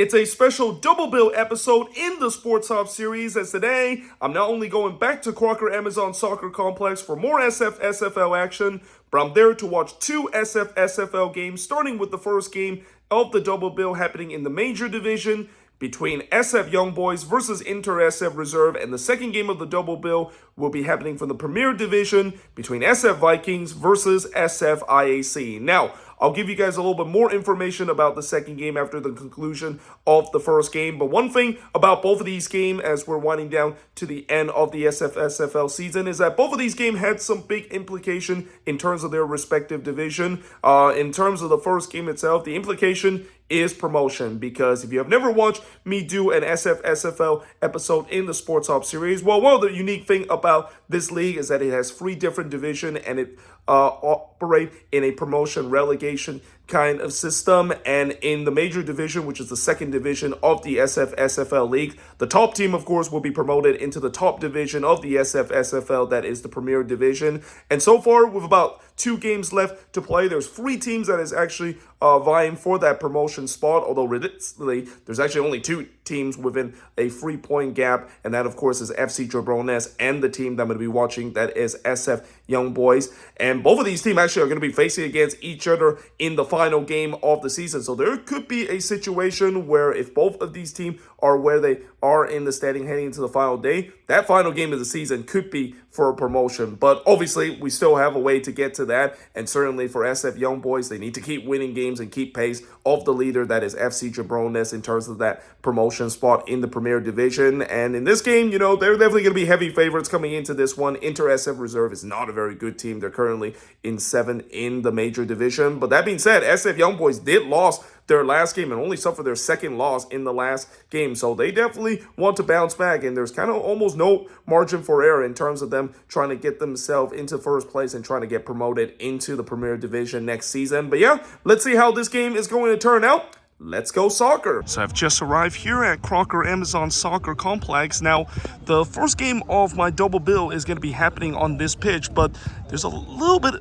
It's a special double bill episode in the Sporthop series, as today I'm not only going back to Crocker Amazon Soccer Complex for more SFSFL action, but I'm there to watch two SFSFL games, starting with the first game of the double bill happening in the major division between SF Young Boys versus Inter SF Reserve, and the second game of the double bill will be happening from the Premier Division between SF Vikings versus SF IAC. Now, I'll give you guys a little bit more information about the second game after the conclusion of the first game. But one thing about both of these games, as we're winding down to the end of the SFSFL season, is that both of these games had some big implication in terms of their respective division. In terms of the first game itself, the implication is promotion, because if you have never watched me do an SFSFL episode in the Sporthop series, well, one of the unique thing about this league is that it has 3 different divisions, and it operate in a promotion relegation kind of system. And in the major division, which is the second division of the SFSFL league, the top team, of course, will be promoted into the top division of the SFSFL, that is the Premier Division. And so far, with about 2 games left to play, there's 3 teams that is actually vying for that promotion spot, although realistically, there's actually only 2 teams within a 3-point gap, and that, of course, is FC Jabrones and the team that I'm going to be watching, that is SF Young Boys. And both of these teams actually are going to be facing against each other in the final game of the season. So there could be a situation where if both of these teams are where they are in the standing heading into the final day, that final game of the season could be for a promotion. But obviously, we still have a way to get to that. And certainly for SF Young Boys, they need to keep winning games and keep pace of the leader, that is FC Jabrones, in terms of that promotion spot in the Premier Division. And in this game, you know, they're definitely going to be heavy favorites coming into this one. Inter SF Reserve is not a very good team. They're currently in 7th in the major division. But that being said, SF Young Boys did lose their last game and only suffered their second loss in the last game. So they definitely want to bounce back, and there's kind of almost no margin for error in terms of them trying to get themselves into first place and trying to get promoted into the Premier Division next season. But yeah, let's see how this game is going to turn out. Let's go soccer. So I've just arrived here at Crocker Amazon Soccer Complex. Now, the first game of my double bill is going to be happening on this pitch, but there's a little bit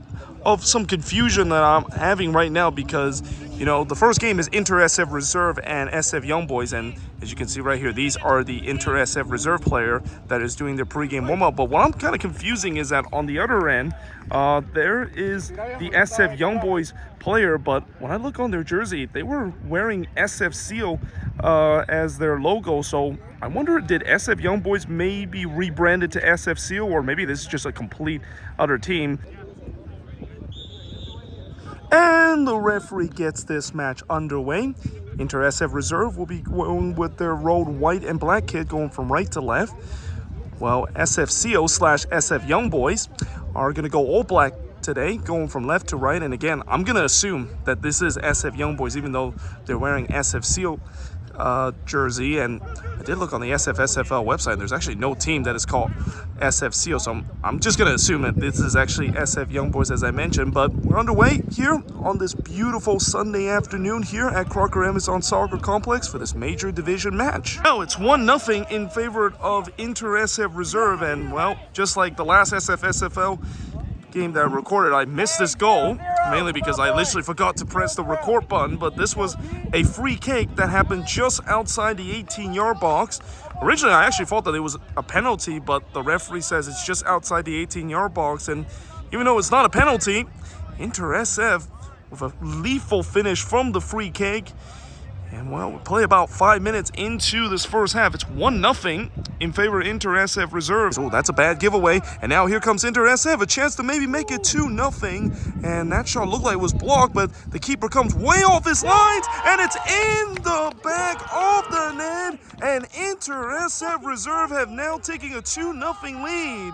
of some confusion that I'm having right now, because, you know, the first game is Inter SF Reserve and SF Young Boys, and as you can see right here, these are the Inter SF Reserve player that is doing their pregame warm-up. But what I'm kind of confusing is that on the other end, there is the SF Young Boys player, but when I look on their jersey, they were wearing SF Seal as their logo. So I wonder, did SF Young Boys maybe rebranded to SF Seal, or maybe this is just a complete other team? And the referee gets this match underway. Inter SF Reserve will be going with their road white and black kit, going from right to left, while SFCO/SF Young Boys are going to go all black today, going from left to right. And again, I'm going to assume that this is SF Young Boys, even though they're wearing SFCO jersey. And I did look on the SFSFL website, there's actually no team that is called SFCO, so I'm just going to assume that this is actually SF Young Boys, as I mentioned. But we're underway here on this beautiful Sunday afternoon here at Crocker Amazon Soccer Complex for this major division match. Well, it's 1-0 in favor of Inter SF Reserve, and well, just like the last SFSFL game that I recorded, I missed this goal, mainly because I literally forgot to press the record button. But this was a free kick that happened just outside the 18-yard box. Originally, I actually thought that it was a penalty, but the referee says it's just outside the 18-yard box. And even though it's not a penalty, Inter SF with a lethal finish from the free kick. And well, we play about 5 minutes into this first half. It's 1-0 in favor of Inter SF Reserve. Oh, that's a bad giveaway. And now here comes Inter SF, a chance to maybe make it 2-0. And that shot looked like it was blocked, but the keeper comes way off his lines, and it's in the back of the net. And Inter SF Reserve have now taken a 2-0 lead.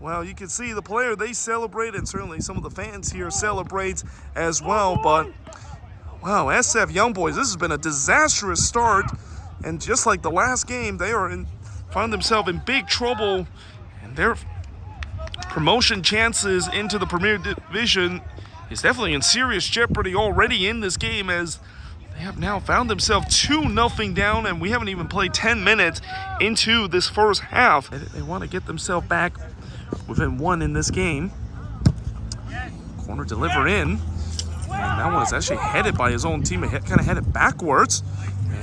Well, you can see the player, they celebrate, and certainly some of the fans here celebrate as well. But wow, SF Young Boys, this has been a disastrous start. And just like the last game, they find themselves in big trouble. And their promotion chances into the Premier Division is definitely in serious jeopardy already in this game, as they have now found themselves 2-0 down, and we haven't even played 10 minutes into this first half. They want to get themselves back within 1 in this game. Corner delivered in. And that one is actually headed by his own teammate, kind of headed backwards.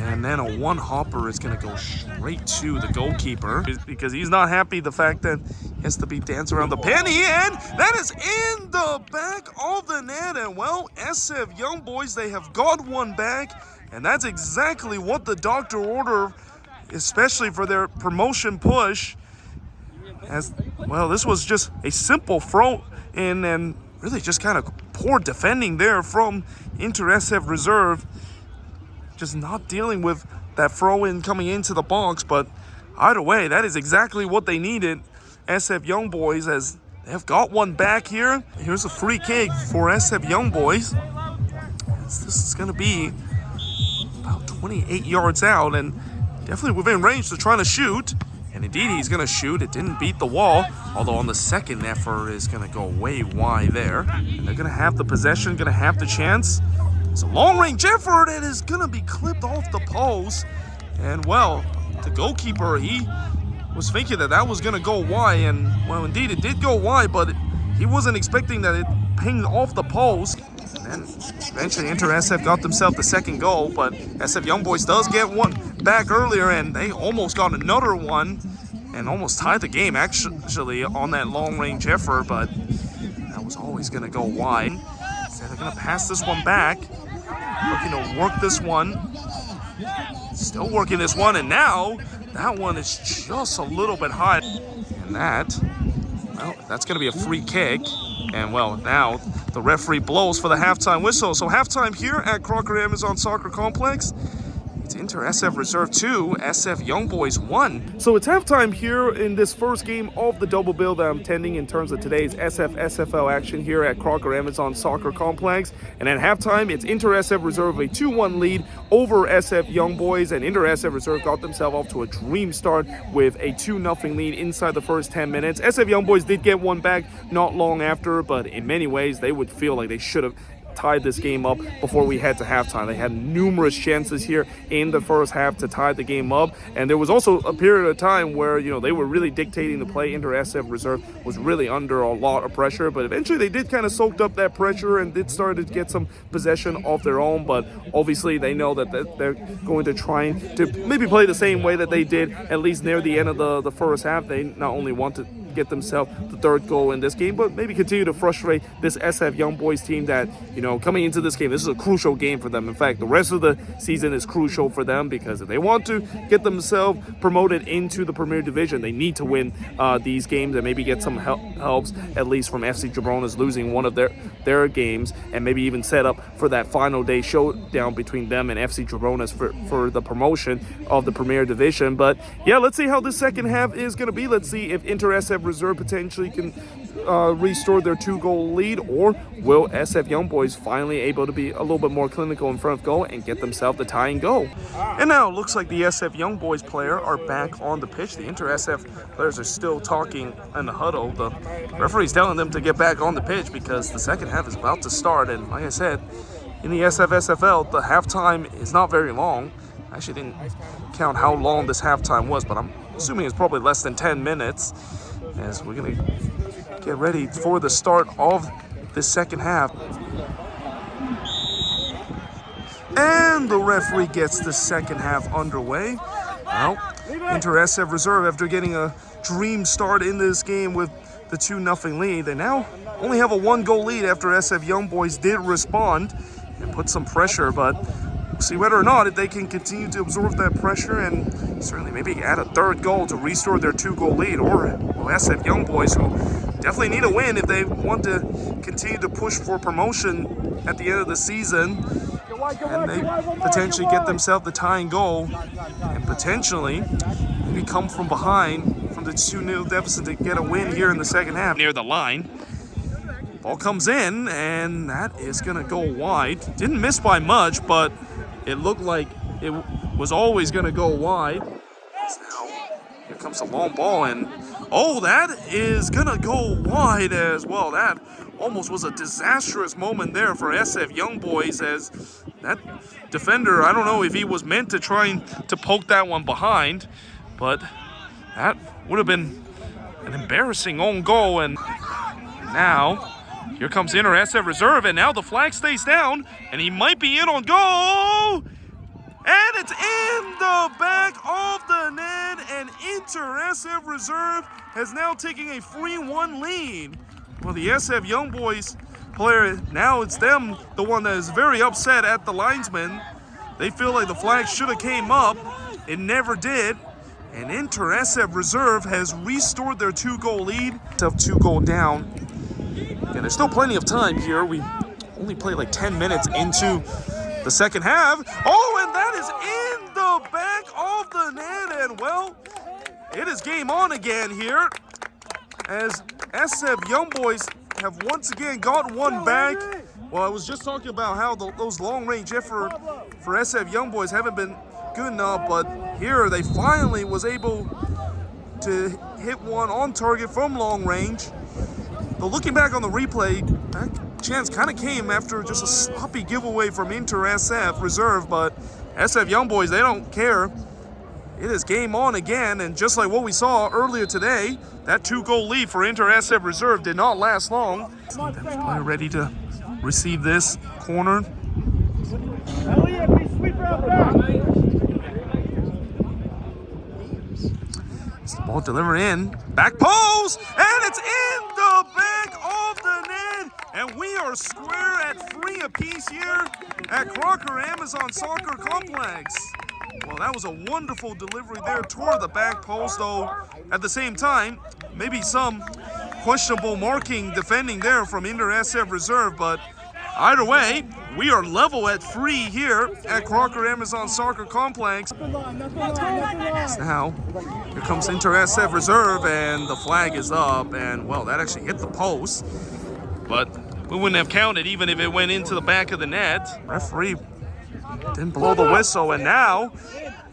And then a one-hopper is going to go straight to the goalkeeper because he's not happy the fact that he has to be dancing around the penny. And that is in the back of the net. And, well, SF Young Boys, they have got one back. And that's exactly what the doctor ordered, especially for their promotion push. As well, this was just a simple throw in and really just kind of poor defending there from Inter SF Reserve. Just not dealing with that throw-in coming into the box, but either way, that is exactly what they needed. SF Young Boys, as they have got one back here. Here's a free kick for SF Young Boys. This is going to be about 28 yards out and definitely within range to try to shoot. And indeed, he's going to shoot. It didn't beat the wall, although on the second effort is going to go way wide there. And they're going to have the possession, going to have the chance. It's a long-range effort and is going to be clipped off the post. And, well, the goalkeeper, he was thinking that that was going to go wide. And, well, indeed, it did go wide, but he wasn't expecting that it pinged off the post. And eventually, Inter SF got themselves the second goal, but SF Young Boys does get one back earlier, and they almost got another one and almost tied the game, actually, on that long-range effort, but that was always going to go wide. So they're going to pass this one back. Looking to work this one. Still working this one, and now that one is just a little bit high. And that, well, that's going to be a free kick. And, well, now the referee blows for the halftime whistle. So halftime here at Crocker Amazon Soccer Complex. It's Inter SF Reserve 2, SF Young Boys 1. So it's halftime here in this first game of the double bill that I'm attending in terms of today's SFSFL action here at Crocker Amazon Soccer Complex. And at halftime, it's Inter SF Reserve a 2-1 lead over SF Young Boys. And Inter SF Reserve got themselves off to a dream start with a 2-0 lead inside the first 10 minutes. SF Young Boys did get one back not long after, but in many ways, they would feel like they should have tied this game up before we head to halftime. They had numerous chances here in the first half to tie the game up, and there was also a period of time where, you know, they were really dictating the play. Inter SF Reserve was really under a lot of pressure, but eventually they did kind of soaked up that pressure and did start to get some possession of their own. But obviously they know that they're going to try to maybe play the same way that they did at least near the end of the first half. They not only want to get themselves the third goal in this game, but maybe continue to frustrate this SF Young Boys team that, you know, coming into this game, this is a crucial game for them. In fact, the rest of the season is crucial for them because if they want to get themselves promoted into the Premier Division, they need to win these games and maybe get some helps, at least from FC Jabronas losing one of their games, and maybe even set up for that final day showdown between them and FC Jabronas for the promotion of the Premier Division. But yeah, let's see how this second half is going to be. Let's see if Inter SF Reserve potentially can restore their 2-goal lead, or will SF Young Boys finally able to be a little bit more clinical in front of goal and get themselves the tying goal. And now it looks like the SF Young Boys player are back on the pitch. The Inter SF players are still talking in the huddle. The referee's telling them to get back on the pitch because the second half is about to start. And like I said, in the SFSFL, the halftime is not very long. I actually didn't count how long this halftime was, but I'm assuming it's probably less than 10 minutes. As we're going to get ready for the start of the second half. And the referee gets the second half underway. Well, Inter SF Reserve, after getting a dream start in this game with the 2-0 lead, they now only have a 1-goal lead after SF Young Boys did respond and put some pressure, but we'll see whether or not if they can continue to absorb that pressure and certainly maybe add a third goal to restore their 2-goal lead, or will SF Young Boys, who definitely need a win if they want to continue to push for promotion at the end of the season, and they potentially get themselves the tying goal and potentially maybe come from behind from the 2-0 deficit to get a win here in the second half. Near the line. Ball comes in, and that is going to go wide. Didn't miss by much, but it looked like it was always going to go wide. Now, here comes a long ball, and oh, that is going to go wide as well. That almost was a disastrous moment there for SF Young Boys, as that defender, I don't know if he was meant to try to poke that one behind, but that would have been an embarrassing own goal. And now here comes Inter SF Reserve, and now the flag stays down, and he might be in on goal. And it's in the back of the net, and Inter SF Reserve has now taken a 3-1 lead. Well, the SF Young Boys player, now it's them, the one that is very upset at the linesman. They feel like the flag should have came up. It never did. And Inter SF Reserve has restored their 2-goal lead. Tough 2-goal down. And there's still plenty of time here. We only played like 10 minutes into the second half. Oh, and that is in the back of the net. And well, it is game on again here, as SF Young Boys have once again got one back. Well, I was just talking about how those long-range effort for SF Young Boys haven't been good enough, but here they finally was able to hit one on target from long range. But looking back on the replay, that chance kind of came after just a sloppy giveaway from Inter SF Reserve, but SF Young Boys, they don't care. It is game on again, and just like what we saw earlier today, that 2-goal lead for Inter SF Reserve did not last long. Player ready to receive this corner. It's the ball delivered in, back post, and it's in the back of the net, and we are square at 3 apiece here at Crocker Amazon Soccer Complex. Well, that was a wonderful delivery there toward the back post, though at the same time, maybe some questionable marking defending there from Inter SF Reserve, but either way, we are level at 3 here at Crocker Amazon Soccer Complex. Now, here comes Inter SF Reserve, and the flag is up, and well, that actually hit the post, but we wouldn't have counted even if it went into the back of the net. Referee didn't blow the whistle, and now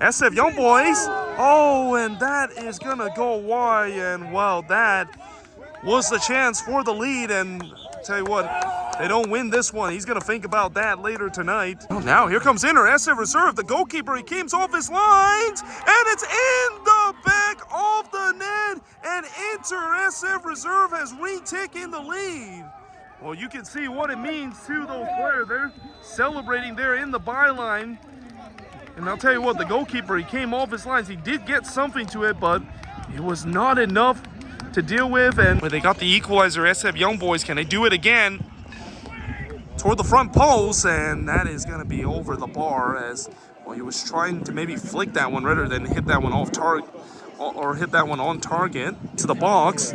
SF Young Boys, oh, and that is gonna go wide, and well, that was the chance for the lead, and tell you what, they don't win this one, he's gonna think about that later tonight. Oh, now here comes Inter SF Reserve, the goalkeeper, he comes off his lines, and it's in the back of the net, and Inter SF Reserve has retaken the lead. Well, you can see what it means to those players. They're celebrating there in the byline. And I'll tell you what, the goalkeeper, he came off his lines. He did get something to it, but it was not enough to deal with. And when they got the equalizer, SF Young Boys, can they do it again? Toward the front post, and that is going to be over the bar, as well, he was trying to maybe flick that one rather than hit that one off target, or hit that one on target to the box.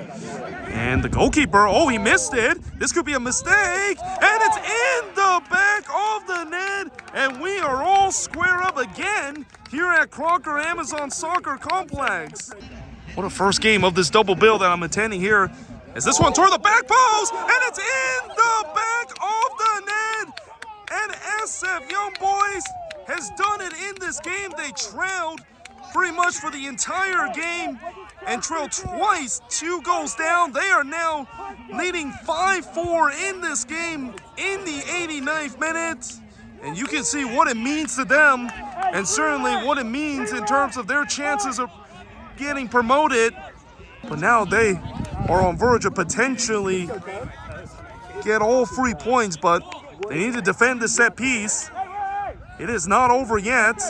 And the goalkeeper, oh, he missed it. This could be a mistake. And it's in the back of the net. And we are all square up again here at Crocker Amazon Soccer Complex. What a first game of this double bill that I'm attending here. As this one toward the back post. And it's in the back of the net. And SF Young Boys has done it in this game. They trailed pretty much for the entire game and trailed twice, 2 goals down. They are now leading 5-4 in this game in the 89th minute. And you can see what it means to them, and certainly what it means in terms of their chances of getting promoted. But now they are on verge of potentially get all 3 points, but they need to defend the set piece. It is not over yet.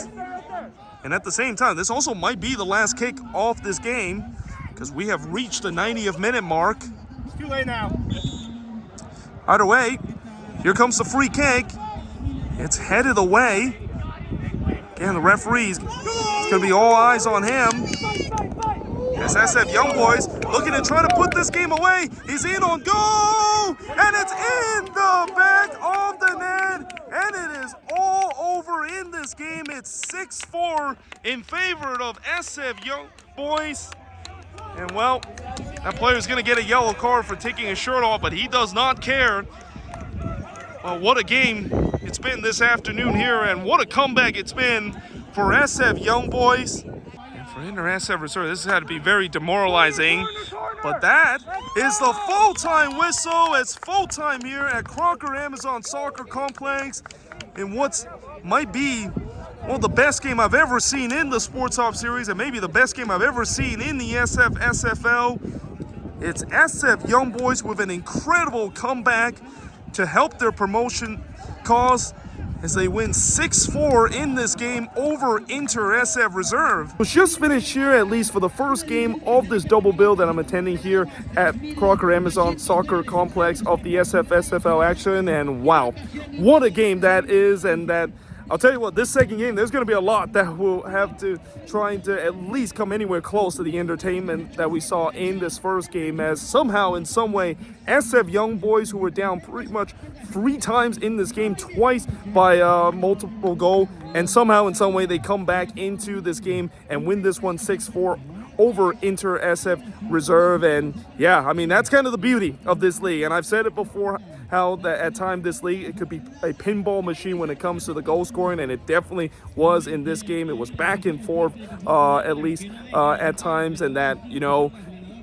And at the same time, this also might be the last kick off this game, because we have reached the 90th minute mark. It's too late now. Either way, here comes the free kick. It's headed away. Again, the referee's, it's going to be all eyes on him. As SF Young Boys looking to try to put this game away. He's in on goal, and it's in the back of the net, and it is all over in this game. It's 6-4 in favor of SF Young Boys. And well, that player is going to get a yellow card for taking his shirt off, but he does not care. Well, what a game it's been this afternoon here, and what a comeback it's been for SF Young Boys. And for Inter SF Reserve, this has had to be very demoralizing. But that is the full-time whistle. It's full-time here at Crocker Amazon Soccer Complex in what might be one of the best game I've ever seen in the Sporthop series, and maybe the best game I've ever seen in the SFSFL. It's SF Young Boys with an incredible comeback to help their promotion cause. as they win 6-4 in this game over Inter SF Reserve. It was just finished here, at least for the first game of this double bill that I'm attending here at Crocker Amazon Soccer Complex of the SFSFL action, and wow, what a game that is. And that, I'll tell you what, this second game, there's going to be a lot that will have to trying to at least come anywhere close to the entertainment that we saw in this first game, as somehow, in some way, SF Young Boys, who were down pretty much 3 times in this game, twice by multiple goal, and somehow, in some way, they come back into this game and win this one 6-4 over Inter SF Reserve. And yeah, I mean, that's kind of the beauty of this league, and I've said it before, how that at times this league, it could be a pinball machine when it comes to the goal scoring, and it definitely was in this game. It was back and forth, at least at times, and that, you know,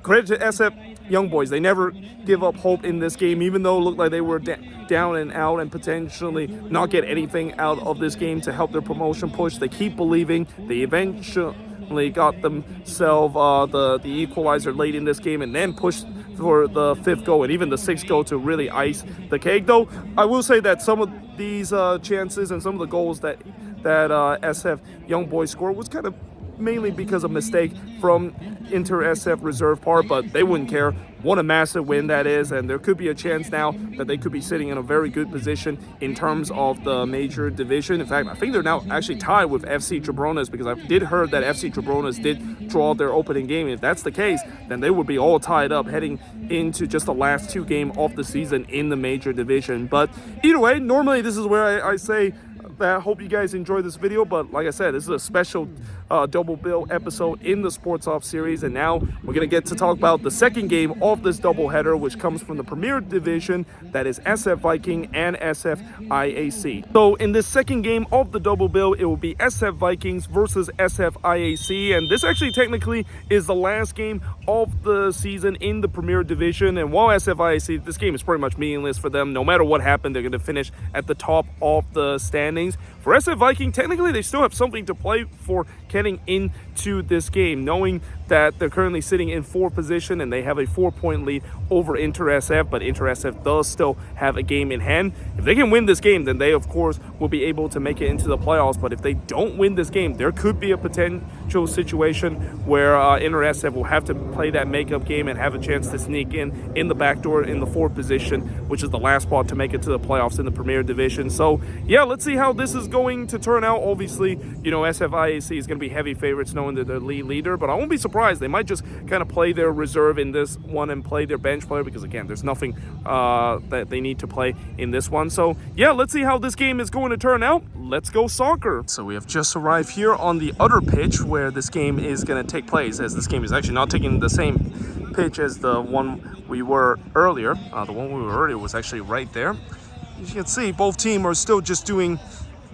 credit to SF Young Boys, they never give up hope in this game, even though it looked like they were down and out and potentially not get anything out of this game to help their promotion push. They keep believing. They eventually got themselves the equalizer late in this game, and then pushed for the 5th goal and even the 6th goal to really ice the cake. Though I will say that some of these chances and some of the goals that SF Young Boys scored was kind of mainly because of mistake from Inter SF Reserve part, but they wouldn't care. What a massive win that is, and there could be a chance now that they could be sitting in a very good position in terms of the major division. In fact, I think they're now actually tied with FC Trebrones, because I did heard that FC Trebrones did draw their opening game. If that's the case, then they would be all tied up heading into just the last 2 games of the season in the major division. But either way, normally this is where I say that I hope you guys enjoyed this video, but like I said, this is a special double bill episode in the Sporthop series, and now we're gonna get to talk about the second game of this doubleheader, which comes from the Premier Division, that is SF Viking and SF IAC. So in this second game of the double bill, it will be SF Vikings versus SF IAC, and this actually technically is the last game of the season in the Premier Division. And while SF IAC, this game is pretty much meaningless for them. No matter what happened, they're going to finish at the top of the standings. For SF Viking, technically they still have something to play for getting into this game, knowing that they're currently sitting in 4th position and they have a 4-point lead over Inter SF, but Inter SF does still have a game in hand. If they can win this game, then they of course will be able to make it into the playoffs. But if they don't win this game, there could be a potential situation where Inter SF will have to play that makeup game and have a chance to sneak in the back door in the 4th position, which is the last spot to make it to the playoffs in the Premier Division. So yeah, let's see how this is going to turn out. Obviously, you know, SFIAC is going to be heavy favorites knowing that they're the lead leader, but I won't be surprised. They might just kind of play their reserve in this one and play their bench player, because again, there's nothing that they need to play in this one. So yeah, let's see how this game is going to turn out. Let's go soccer. So we have just arrived here on the other pitch where this game is going to take place, as this game is actually not taking the same pitch as the one we were earlier. The one we were earlier was actually right there. As you can see, both teams are still just doing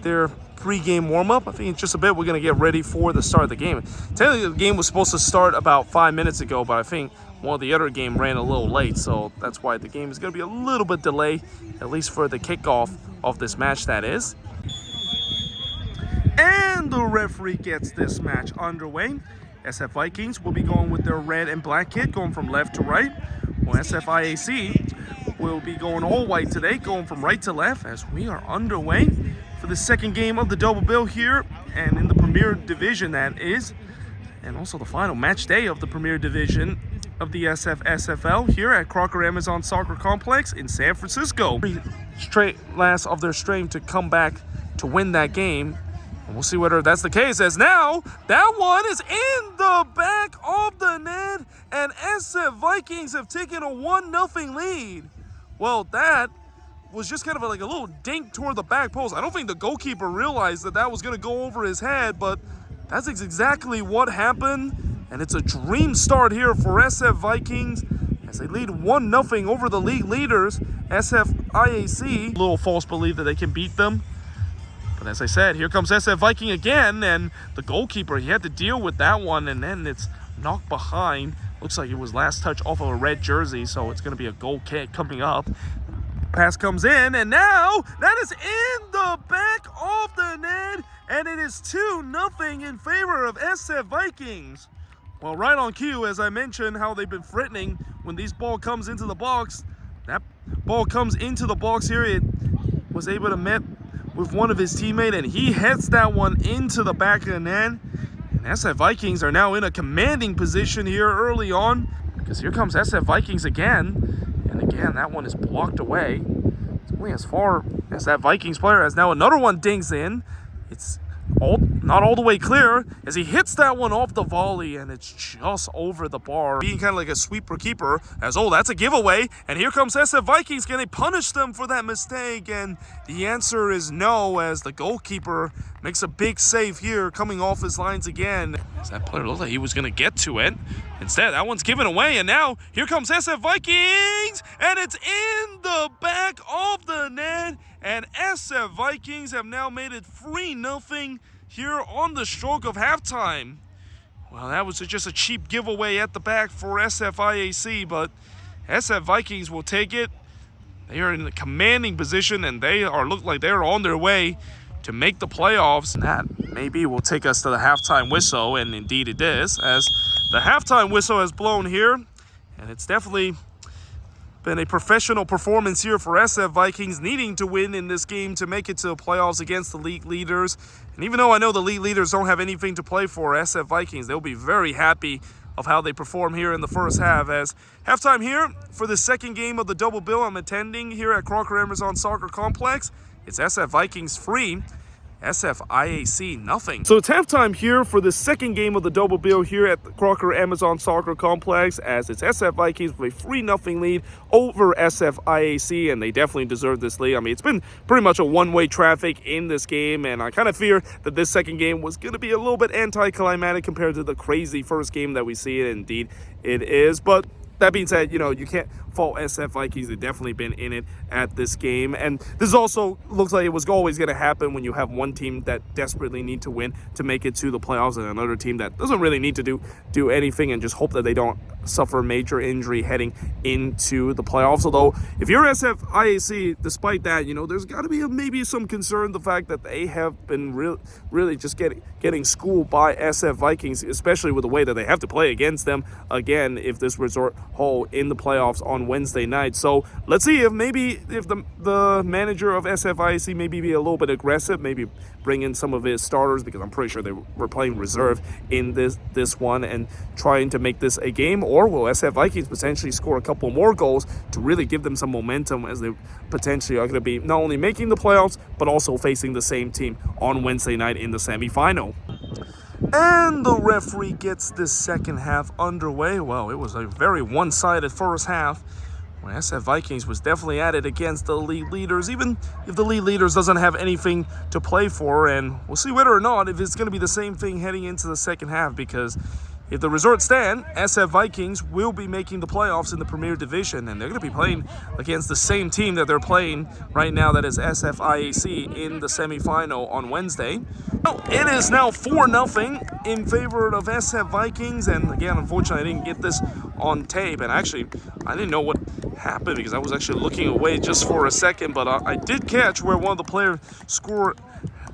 their pre-game warm-up. I think in just a bit we're going to get ready for the start of the game. Technically, the game was supposed to start about 5 minutes ago, but I think one of the other game ran a little late, so that's why the game is going to be a little bit delayed, at least for the kickoff of this match, that is. And the referee gets this match underway. SF Vikings will be going with their red and black kit, going from left to right, while SF IAC will be going all white today, going from right to left, as we are underway for the second game of the double bill here, and in the Premier Division, that is, and also the final match day of the Premier Division of the SFSFL here at Crocker Amazon Soccer Complex in San Francisco. Straight last of their strength to come back to win that game, and we'll see whether that's the case, as now that one is in the back of the net, and SF Vikings have taken a 1-0 lead. Well, that was just kind of like a little dink toward the back post. I don't think the goalkeeper realized that that was going to go over his head, but that's exactly what happened. And it's a dream start here for SF Vikings as they lead 1-0 over the league leaders, SF IAC. A little false belief that they can beat them. But as I said, here comes SF Viking again, and the goalkeeper, he had to deal with that one, and then it's knocked behind. Looks like it was last touch off of a red jersey, so it's going to be a goal kick coming up. Pass comes in, and now that is in the back of the net, and it is 2-0 in favor of SF Vikings. Well, right on cue, as I mentioned, how they've been threatening when this ball comes into the box. That ball comes into the box here. It was able to met with one of his teammates, and he hits that one into the back of the net. And SF Vikings are now in a commanding position here early on, because here comes SF Vikings again. And again, that one is blocked away. It's only as far as that Vikings player has now another one dings in. It's not all the way clear as he hits that one off the volley, and it's just over the bar, being kind of like a sweeper keeper. As that's a giveaway, and here comes SF Vikings. Can they punish them for that mistake? And the answer is no, as the goalkeeper makes a big save here, coming off his lines again. As that player looked like he was going to get to it. Instead, that one's given away, and now here comes SF Vikings, and it's in the back of the net, and SF Vikings have now made it 3-0 here on the stroke of halftime. Well, that was just a cheap giveaway at the back for SFIAC, but SF Vikings will take it. They are in a commanding position, and they look like they're on their way to make the playoffs. And that maybe will take us to the halftime whistle, and indeed it is, as the halftime whistle has blown here, and it's definitely been a professional performance here for SF Vikings, needing to win in this game to make it to the playoffs against the league leaders. And even though I know the league leaders don't have anything to play for, SF Vikings, they'll be very happy of how they perform here in the first half. As halftime here for the second game of the double bill I'm attending here at Crocker Amazon Soccer Complex, it's SF Vikings 3, SFIAC nothing. So it's halftime here for the second game of the double bill here at the Crocker Amazon Soccer Complex, as it's SF Vikings with a 3-0 lead over SFIAC, and they definitely deserve this lead. I mean, it's been pretty much a one-way traffic in this game, and I kind of fear that this second game was going to be a little bit anticlimactic compared to the crazy first game that we see. Indeed, it is. But that being said, you can't fault SF Vikings. They've definitely been in it at this game. And this also looks like it was always going to happen when you have one team that desperately need to win to make it to the playoffs, and another team that doesn't really need to do anything and just hope that they don't suffer major injury heading into the playoffs. Although, if you're SFIAC, despite that, there's got to be maybe some concern the fact that they have been really just getting schooled by SF Vikings, especially with the way that they have to play against them again if this resort hole in the playoffs on Wednesday night. So let's see if the manager of SFIAC maybe be a little bit aggressive, maybe bring in some of his starters, because I'm pretty sure they were playing reserve in this one and trying to make this a game. Or will SF Vikings potentially score a couple more goals to really give them some momentum, as they potentially are going to be not only making the playoffs but also facing the same team on Wednesday night in the semifinal. And the referee gets this second half underway. Well, it was a very one-sided first half, when SF Vikings was definitely at it against the league leaders, even if the league leaders doesn't have anything to play for. And we'll see whether or not if it's going to be the same thing heading into the second half, because if the results stand, SF Vikings will be making the playoffs in the Premier Division, and they're going to be playing against the same team that they're playing right now, that is SFIAC, in the semifinal on Wednesday. Well, it is now 4-0 in favor of SF Vikings, and again, unfortunately, I didn't get this on tape, and actually, I didn't know what happened because I was actually looking away just for a second, but I did catch where one of the players scored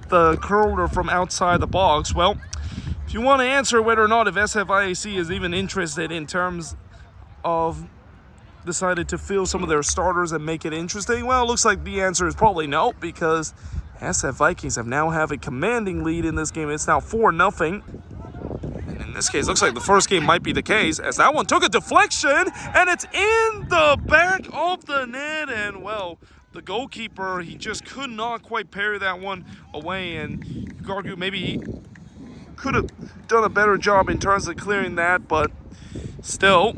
the curler from outside the box. Well, if you want to answer whether or not if SFIAC is even interested in terms of decided to fill some of their starters and make it interesting, well, it looks like the answer is probably no, because SF Vikings now have a commanding lead in this game. It's now 4-0. And in this case, looks like the first game might be the case, as that one took a deflection, and it's in the back of the net. And, well, the goalkeeper, he just could not quite parry that one away, and you could argue maybe he could have done a better job in terms of clearing that, but still,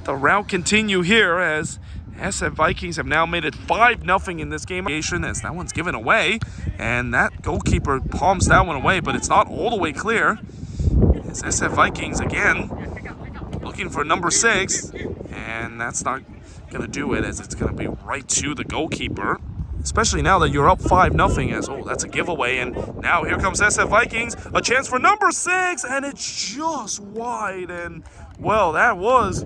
the rout continue here as SF Vikings have now made it 5-0 in this game. As that one's given away, and that goalkeeper palms that one away, but it's not all the way clear. As SF Vikings again looking for number 6, and that's not going to do it, as it's going to be right to the goalkeeper. Especially now that you're up 5-0, as that's a giveaway. And now here comes SF Vikings, a chance for number 6, and it's just wide. And, well, that was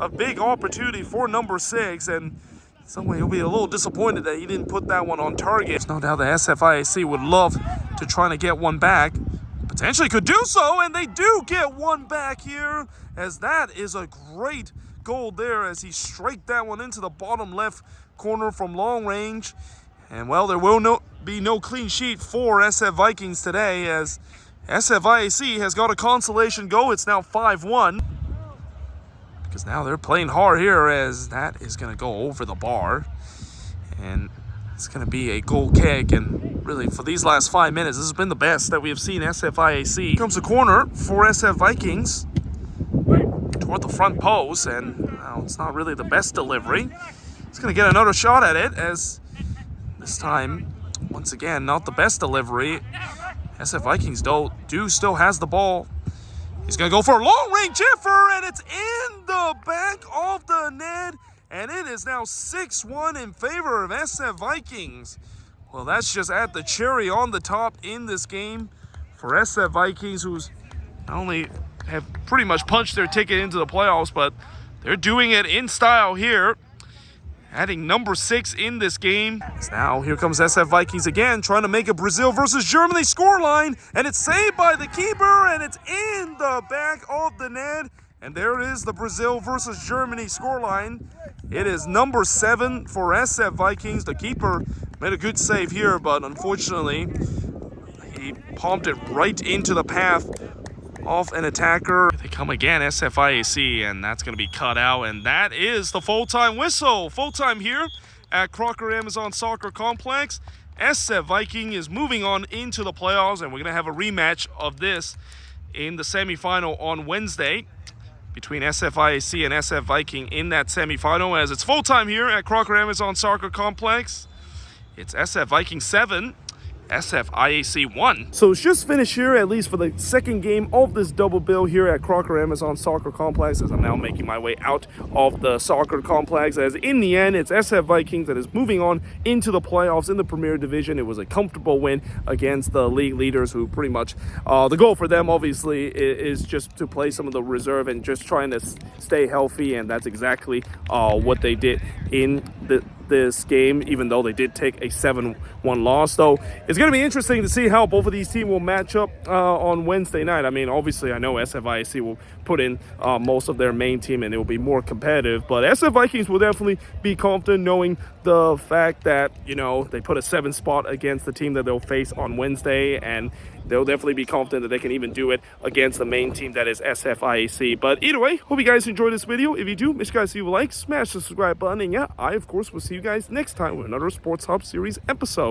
a big opportunity for number 6, and someone he'll be a little disappointed that he didn't put that one on target. There's no doubt the SFIAC would love to try to get one back. Potentially could do so, and they do get one back here, as that is a great goal there, as he striked that one into the bottom left corner from long range. And, well, there will be no clean sheet for SF Vikings today, as SFIAC has got a consolation go. It's now 5-1. Because now they're playing hard here, as that is going to go over the bar. And it's going to be a goal kick. And really, for these last 5 minutes, this has been the best that we have seen SFIAC. Here comes the corner for SF Vikings toward the front post. And well, it's not really the best delivery. He's going to get another shot at it, as this time, once again, not the best delivery. SF Vikings do still has the ball. He's going to go for a long-range jiffer, and it's in the back of the net. And it is now 6-1 in favor of SF Vikings. Well, that's just at the cherry on the top in this game for SF Vikings, who's not only have pretty much punched their ticket into the playoffs, but they're doing it in style here, adding number 6 in this game. Now here comes SF Vikings again, trying to make a Brazil versus Germany scoreline, and it's saved by the keeper, and it's in the back of the net. And there it is, the Brazil versus Germany scoreline. It is number 7 for SF Vikings. The keeper made a good save here, but unfortunately, he palmed it right into the path of an attacker. They come again, SFIAC, and that's going to be cut out. And that is the full-time whistle. Full-time here at Crocker Amazon Soccer Complex. SF Viking is moving on into the playoffs, and we're going to have a rematch of this in the semifinal on Wednesday between SFIAC and SF Viking in that semifinal, as it's full-time here at Crocker Amazon Soccer Complex. It's SF Viking 7, SFIAC 1. So it's just finished here, at least for the second game of this double bill here at Crocker Amazon Soccer Complex, as I'm now making my way out of the soccer complex, as in the end it's SF Vikings that is moving on into the playoffs in the Premier Division. It was a comfortable win against the league leaders, who pretty much the goal for them obviously is just to play some of the reserve and just trying to stay healthy, and that's exactly what they did in this game, even though they did take a 7-1 loss. So it's going to be interesting to see how both of these teams will match up on Wednesday night. I mean, obviously, I know SFIAC will put in most of their main team, and it will be more competitive, but SF Vikings will definitely be confident knowing the fact that, you know, they put a 7 spot against the team that they'll face on Wednesday, and they'll definitely be confident that they can even do it against the main team that is SFIAC. But either way, hope you guys enjoyed this video. If you do, make sure you guys leave a like, smash the subscribe button, and yeah, I of course will see you guys next time with another Sports Hub series episode.